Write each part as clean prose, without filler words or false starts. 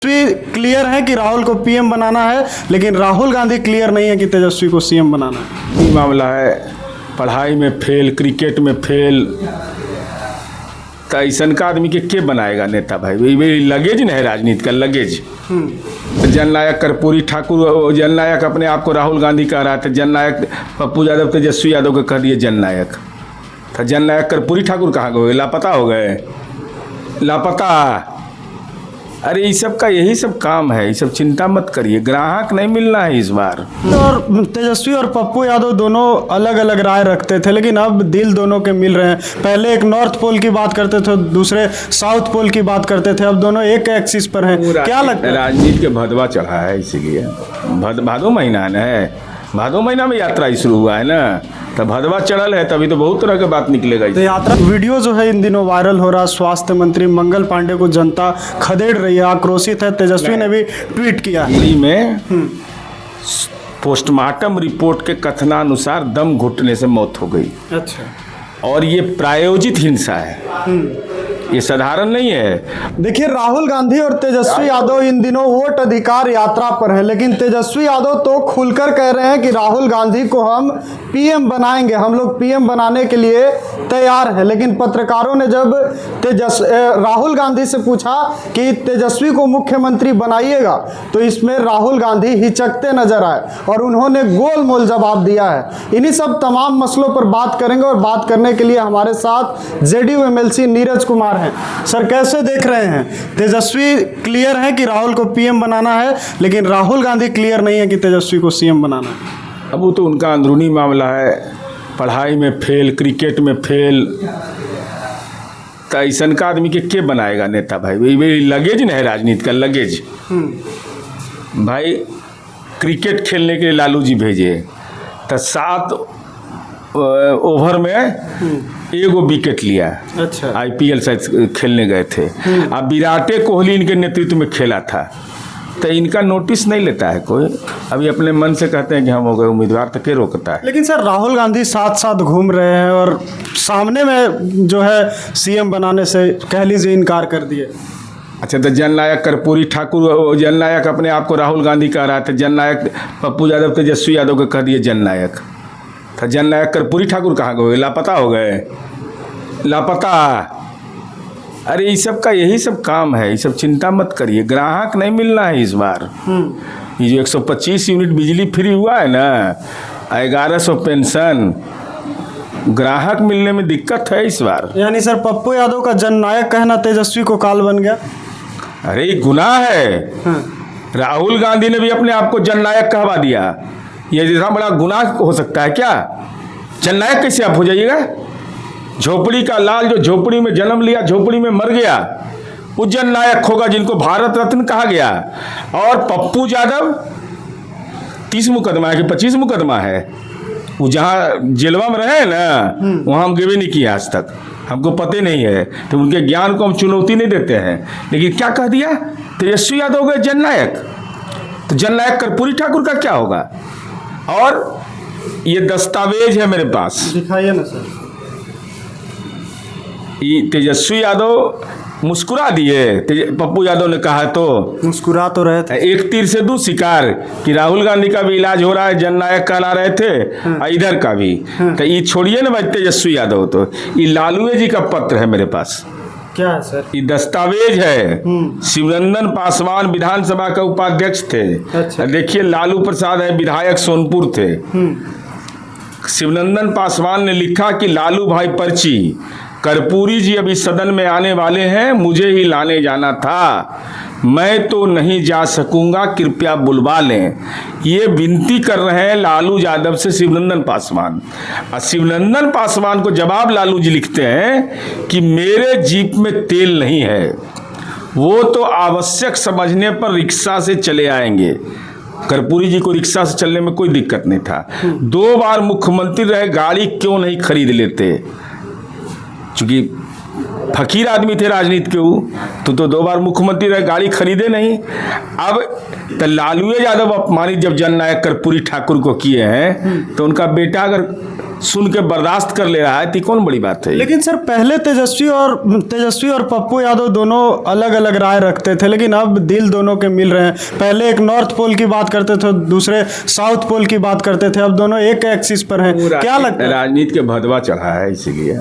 Clear है कि राहुल को पीएम बनाना है, लेकिन राहुल गांधी क्लियर नहीं है कि तेजस्वी को सीएम बनाना है। ये मामला है पढ़ाई में फेल, क्रिकेट में फेल, तो ऐसा का आदमी के बनाएगा नेता भाई? वही लगेज न है राजनीति का लगेज। जननायक कर्पूरी ठाकुर, जननायक अपने आप को राहुल गांधी कह रहा था, जननायक पप्पू यादव तेजस्वी यादव को कह दिए जननायक। तो जननायक कर्पूरी ठाकुर कहाँ गए? लापता हो गए, लापता। अरे ये सब का यही सब काम है, ये सब चिंता मत करिए, ग्राहक नहीं मिलना है इस बार। और तेजस्वी और पप्पू यादव दोनों अलग अलग राय रखते थे, लेकिन अब दिल दोनों के मिल रहे हैं। पहले एक नॉर्थ पोल की बात करते थे, दूसरे साउथ पोल की बात करते थे, अब दोनों एक एक्सिस पर हैं। क्या लगता है? राजनीति के भदवा चढ़ा है, इसीलिए भादो महीना है, भादो महीना में यात्रा ही शुरू हुआ है ना, तब भदवा चढ़ल है, तभी तो बहुत तरह की बात निकलेगा। तो यात्रा वीडियो जो है इन दिनों वायरल हो रहा, स्वास्थ्य मंत्री मंगल पांडे को जनता खदेड़ रही है, आक्रोशित है। तेजस्वी ने भी ट्वीट किया दिल्ली में पोस्टमार्टम रिपोर्ट के कथनानुसार दम घुटने से मौत हो गई। अच्छा। और ये प्रायोजित हिंसा है, ये साधारण नहीं है। देखिए, राहुल गांधी और तेजस्वी यादव इन दिनों वोट अधिकार यात्रा पर है, लेकिन तेजस्वी यादव तो खुलकर कह रहे हैं कि राहुल गांधी को हम पीएम बनाएंगे, हम लोग पीएम बनाने के लिए तैयार है। लेकिन पत्रकारों ने जब राहुल गांधी से पूछा कि तेजस्वी को मुख्यमंत्री बनाइएगा, तो इसमें राहुल गांधी हिचकते नजर आए और उन्होंने गोलमोल जवाब दिया है। इन्हीं सब तमाम मसलों पर बात करेंगे, और बात करने के लिए हमारे साथ जेडीयू एमएलसी नीरज कुमार हैं। सर, कैसे देख रहे हैं? तेजस्वी क्लियर है कि राहुल को पीएम बनाना है, लेकिन राहुल गांधी क्लियर नहीं है कि तेजस्वी को सीएम बनाना है। अब वो तो उनका अंदरूनी मामला है, पढ़ाई में फेल, क्रिकेट में फेल, तो ऐसा का आदमी के बनाएगा नेता भाई? वही लगेज न है राजनीति का लगेज। भाई क्रिकेट खेलने के लिए लालू जी भेजे, तो 7 ओवर में एगो विकेट लिया। अच्छा। आईपीएल शायद खेलने गए थे। अब विराट कोहली इनके नेतृत्व में खेला था, तो इनका नोटिस नहीं लेता है कोई। अभी अपने मन से कहते हैं कि हम हो गए उम्मीदवार, तो क्या रोकता है? लेकिन सर, राहुल गांधी साथ साथ घूम रहे हैं और सामने में जो है सीएम बनाने से कह लीजिए इनकार कर दिए। अच्छा, तो जननायक कर्पूरी ठाकुर, जननायक अपने आप को राहुल गांधी कह रहा था, जननायक पप्पू यादव तेजस्वी यादव को कह दिए जननायक। तो जननायक कर्पूरी ठाकुर कहाँ गए? लापता हो गए, लापता। अरे ये सब का यही सब काम है, ये सब चिंता मत करिए, ग्राहक नहीं मिलना है इस बार। ये जो 125 यूनिट बिजली फ्री हुआ है ना, 1100 पेंशन, ग्राहक मिलने में दिक्कत है इस बार। यानी सर, पप्पू यादव का जननायक कहना तेजस्वी को काल बन गया। अरे ये गुनाह है। राहुल गांधी ने भी अपने आप को जननायक कहवा दिया। ये इतना बड़ा गुनाह हो सकता है क्या? जननायक कैसे आप हो जाइएगा? झोपड़ी का लाल जो झोपड़ी में जन्म लिया, झोपड़ी में मर गया, वो जननायक होगा जिनको भारत रत्न कहा गया। और पप्पू यादव 30 मुकदमा है कि 25 मुकदमा है, वो जहाँ जेलवा में रहे ना, वहाँ हम गए नहीं किए आज तक, हमको पते नहीं है, तो उनके ज्ञान को हम चुनौती नहीं देते हैं। लेकिन क्या कह दिया? तेजस्वी यादव गए जननायक, तो जननायक कर्पूरी ठाकुर का क्या होगा? और ये दस्तावेज है मेरे पास, दिखाइए ना सर। ये तेजस्वी यादव मुस्कुरा दिए, पप्पू यादव ने कहा, तो मुस्कुरा तो रहे थे। एक तीर से 2 शिकार कि राहुल गांधी का भी इलाज हो रहा है, जननायक कहला रहे थे, इधर का भी। तो ये छोड़िए ना भाई तेजस्वी यादव, तो ये लालू जी का पत्र है मेरे पास। क्या है सर? ये दस्तावेज है। शिवनंदन पासवान विधानसभा का उपाध्यक्ष थे। अच्छा। देखिए, लालू प्रसाद है विधायक सोनपुर थे। शिवनंदन पासवान ने लिखा कि लालू भाई पर्ची, कर्पूरी जी अभी सदन में आने वाले हैं, मुझे ही लाने जाना था, मैं तो नहीं जा सकूंगा, कृपया बुलवा लें। ये विनती कर रहे हैं लालू यादव से शिवनंदन पासवान। और शिवनंदन पासवान को जवाब लालू जी लिखते हैं कि मेरे जीप में तेल नहीं है, वो तो आवश्यक समझने पर रिक्शा से चले आएंगे। कर्पूरी जी को रिक्शा से चलने में कोई दिक्कत नहीं था। 2 बार मुख्यमंत्री रहे, गाड़ी क्यों नहीं खरीद लेते? चूंकि फकीर आदमी थे राजनीति के, वो तो 2 बार मुख्यमंत्री रहे, गाड़ी खरीदे नहीं। अब तो लालू यादव अपमानित जब जननायक कर्पूरी ठाकुर को किए हैं, तो उनका बेटा अगर सुन के बर्दाश्त कर ले रहा है, तो कौन बड़ी बात है? लेकिन सर पहले तेजस्वी और पप्पू यादव दोनों अलग अलग राय रखते थे, लेकिन अब दिल दोनों के मिल रहे हैं। पहले एक नॉर्थ पोल की बात करते थे, दूसरे साउथ पोल की बात करते थे, अब दोनों एक एक्सिस पर हैं। क्या लगता है? राजनीति के भदवा चढ़ा है, इसीलिए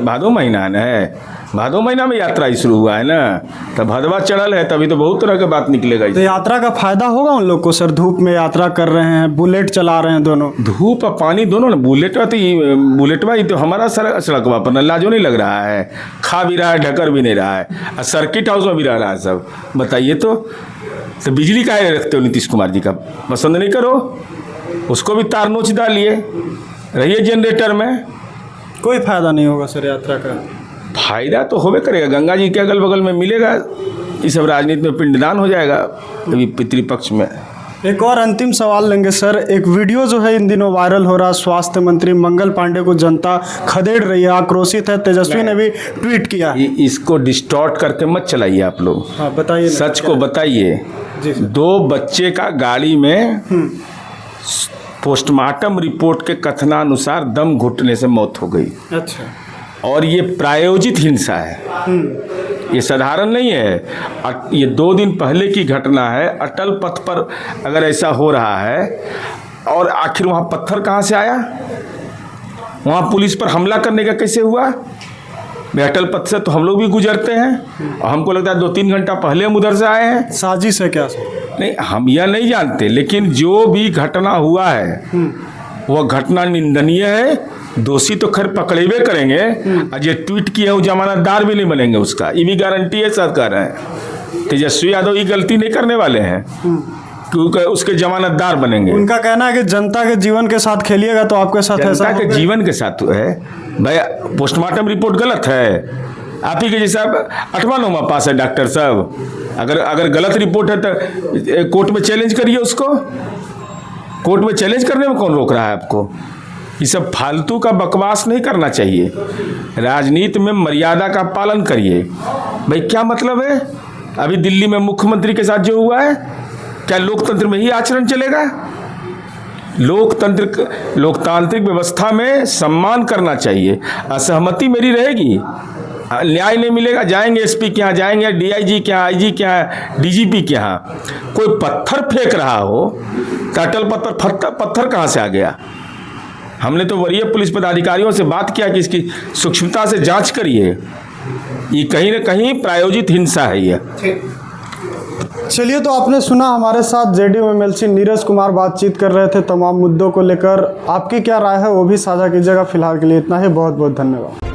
भादो महीना है, भादो महीना में यात्रा ही शुरू हुआ है ना, तो भदवा चढ़ल है, तभी तो बहुत तरह के बात निकलेगा। तो यात्रा का फायदा होगा उन लोग को सर? धूप में यात्रा कर रहे हैं, बुलेट चला रहे हैं दोनों, धूप और पानी दोनों ना। बुलेटवा ही तो हमारा सड़कवा पर लाजो नहीं लग रहा है, खा भी रहा है, ढकर भी नहीं रहा है, और सर्किट हाउस में भी रह रहा है सब। बताइए तो बिजली का रखते हो नीतीश कुमार जी का? पसंद नहीं करो, उसको भी तार नोच डालिए, रहिए जनरेटर में। कोई फायदा नहीं होगा सर यात्रा का? फायदा तो होबे करेगा, गंगा जी के अगल बगल में मिलेगा, ये सब राजनीति में पिंडदान हो जाएगा अभी पितृपक्ष में। एक और अंतिम सवाल लेंगे सर। एक वीडियो जो है इन दिनों वायरल हो रहा, स्वास्थ्य मंत्री मंगल पांडे को जनता खदेड़ रही है, आक्रोशित है। तेजस्वी ने भी ट्वीट किया। इसको डिस्टॉर्ट करके मत चलाइए आप लोग। हाँ बताइए, सच को बताइए। 2 बच्चे का गाड़ी में पोस्टमार्टम रिपोर्ट के कथनानुसार दम घुटने से मौत हो गई। अच्छा। और ये प्रायोजित हिंसा है, ये साधारण नहीं है। ये 2 दिन पहले की घटना है। अटल पथ पर अगर ऐसा हो रहा है, और आखिर वहाँ पत्थर कहाँ से आया? वहाँ पुलिस पर हमला करने का कैसे हुआ? अटल पथ से तो हम लोग भी गुजरते हैं, और हमको लगता है 2-3 घंटा पहले हम उधर से आए हैं। साजिश है क्या सर? नहीं, हम यह नहीं जानते, लेकिन जो भी घटना हुआ है वह घटना निंदनीय है। दोषी तो खैर पकड़ेबे करेंगे, और जो ट्वीट किया वो जमानतदार भी नहीं बनेंगे उसका, ये भी गारंटी है। सब कह रहे हैं तेजस्वी यादव ये गलती नहीं करने वाले हैं, क्योंकि उसके जमानतदार बनेंगे। उनका कहना है कि जनता के जीवन के साथ खेलिएगा तो आपके साथ ऐसा जनता के जीवन के साथ है भाई। पोस्टमार्टम रिपोर्ट गलत है, आप ही के जैसा 8वां-9वां पास है डॉक्टर साहब। अगर गलत रिपोर्ट है तो कोर्ट में चैलेंज करिए उसको। कोर्ट में चैलेंज करने में कौन रोक रहा है आपको? ये सब फालतू का बकवास नहीं करना चाहिए। राजनीति में मर्यादा का पालन करिए। भाई क्या मतलब है? अभी दिल्ली में मुख्यमंत्री के साथ जो हुआ है, क्या लोकतंत्र में ही आचरण चलेगा? लोकतांत्रिक व्यवस्था में सम्मान करना चाहिए। असहमति मेरी रहेगी, न्याय नहीं मिलेगा, जाएंगे एसपी के यहाँ, जाएंगे डीआईजी के यहाँ, आईजी के यहाँ, डीजीपी के यहाँ। कोई पत्थर फेंक रहा हो तो अटल पत्थर कहाँ से आ गया? हमने तो वरीय पुलिस पदाधिकारियों से बात किया कि इसकी सूक्ष्मता से जांच करिए, ये कहीं ना कहीं प्रायोजित हिंसा है ये। चलिए, तो आपने सुना, हमारे साथ जेडीयू एमएलसी नीरज कुमार बातचीत कर रहे थे तमाम मुद्दों को लेकर। आपकी क्या राय है वो भी साझा कीजिएगा। फिलहाल के लिए इतना ही, बहुत बहुत धन्यवाद।